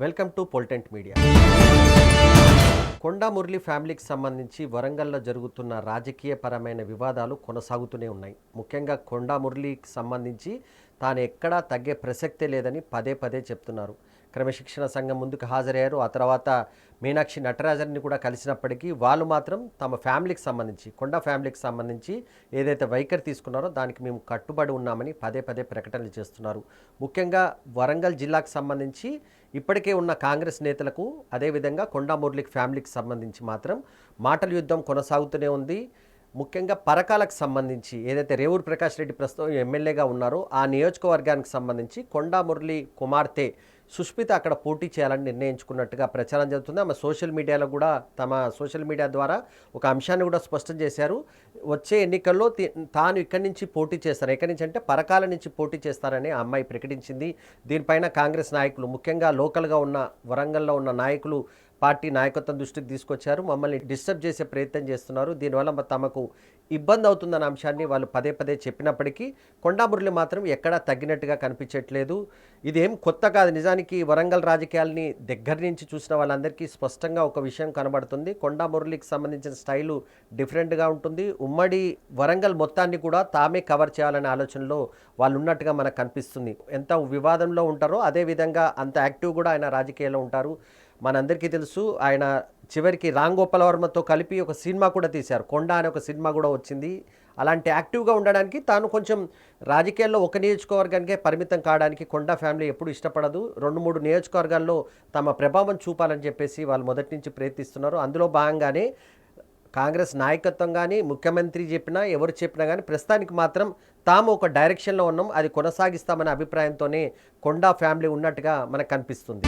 Welcome to Polytent Media. Konda Murali ఫ్యామిలీకి సంబంధించి వరంగల్లో జరుగుతున్న రాజకీయపరమైన వివాదాలు కొనసాగుతూనే ఉన్నాయి. ముఖ్యంగా కొండా మురళికి సంబంధించి తాను ఎక్కడా తగ్గే ప్రసక్తే లేదని పదే పదే చెప్తున్నారు. క్రమశిక్షణ సంఘం ముందుకు హాజరయ్యారు. ఆ తర్వాత మీనాక్షి నటరాజన్ని కూడా కలిసినప్పటికీ వాళ్ళు మాత్రం తమ ఫ్యామిలీకి సంబంధించి, కొండా ఫ్యామిలీకి సంబంధించి ఏదైతే వైఖరి తీసుకున్నారో దానికి మేము కట్టుబడి ఉన్నామని పదే పదే ప్రకటనలు చేస్తున్నారు. ముఖ్యంగా వరంగల్ జిల్లాకు సంబంధించి ఇప్పటికే ఉన్న కాంగ్రెస్ నేతలకు, అదేవిధంగా కొండా మురళికి ఫ్యామిలీకి సంబంధించి మాత్రం మాటల యుద్ధం కొనసాగుతూనే ఉంది. ముఖ్యంగా పరకాలకు సంబంధించి ఏదైతే రేవూరు ప్రకాష్ రెడ్డి ప్రస్తుతం ఎమ్మెల్యేగా ఉన్నారో ఆ నియోజకవర్గానికి సంబంధించి కొండా మురళి కుమార్తె సుష్మిత అక్కడ పోటీ చేయాలని నిర్ణయించుకున్నట్టుగా ప్రచారం జరుగుతుంది. ఆమె సోషల్ మీడియాలో కూడా తమ సోషల్ మీడియా ద్వారా ఒక అంశాన్ని కూడా స్పష్టం చేశారు. వచ్చే ఎన్నికల్లో తాను ఇక్కడి నుంచి పోటీ చేస్తారు, ఎక్కడి నుంచి అంటే పరకాల నుంచి పోటీ చేస్తారని ఆ అమ్మాయి ప్రకటించింది. దీనిపైన కాంగ్రెస్ నాయకులు, ముఖ్యంగా లోకల్గా ఉన్న వరంగల్లో ఉన్న నాయకులు పార్టీ నాయకత్వం దృష్టికి తీసుకొచ్చారు. మమ్మల్ని డిస్టర్బ్ చేసే ప్రయత్నం చేస్తున్నారు, దీనివల్ల తమకు ఇబ్బంది అవుతుందన్న అంశాన్ని వాళ్ళు పదే పదే చెప్పినప్పటికీ కొండా మురళి మాత్రం ఎక్కడా తగ్గినట్టుగా కనిపించట్లేదు. ఇదేం కొత్త కాదు. నిజానికి వరంగల్ రాజకీయాలని దగ్గర నుంచి చూసిన వాళ్ళందరికీ స్పష్టంగా ఒక విషయం కనబడుతుంది. కొండా మురళికి సంబంధించిన స్టైలు డిఫరెంట్గా ఉంటుంది. ఉమ్మడి వరంగల్ మొత్తాన్ని కూడా తామే కవర్ చేయాలనే ఆలోచనలో వాళ్ళు ఉన్నట్టుగా మనకు కనిపిస్తుంది. ఎంత వివాదంలో ఉంటారో అదేవిధంగా అంత యాక్టివ్ కూడా ఆయన రాజకీయాల్లో ఉంటారు. మనందరికీ తెలుసు, ఆయన చివరికి రామ్ గోపాల్ వర్మతో కలిపి ఒక సినిమా కూడా తీశారు, కొండ అనే ఒక సినిమా కూడా వచ్చింది. అలాంటి యాక్టివ్గా ఉండడానికి తాను కొంచెం రాజకీయాల్లో ఒక నియోజకవర్గానికే పరిమితం కావడానికి కొండా ఫ్యామిలీ ఎప్పుడు ఇష్టపడదు. 2-3 నియోజకవర్గాల్లో తమ ప్రభావం చూపాలని చెప్పేసి వాళ్ళు మొదటి నుంచి ప్రయత్నిస్తున్నారు. అందులో భాగంగానే కాంగ్రెస్ నాయకత్వం కానీ, ముఖ్యమంత్రి చెప్పినా, ఎవరు చెప్పినా కానీ ప్రస్తుతానికి మాత్రం తాము ఒక డైరెక్షన్లో ఉన్నాం, అది కొనసాగిస్తామనే అభిప్రాయంతోనే కొండా ఫ్యామిలీ ఉన్నట్టుగా మనకు కనిపిస్తుంది.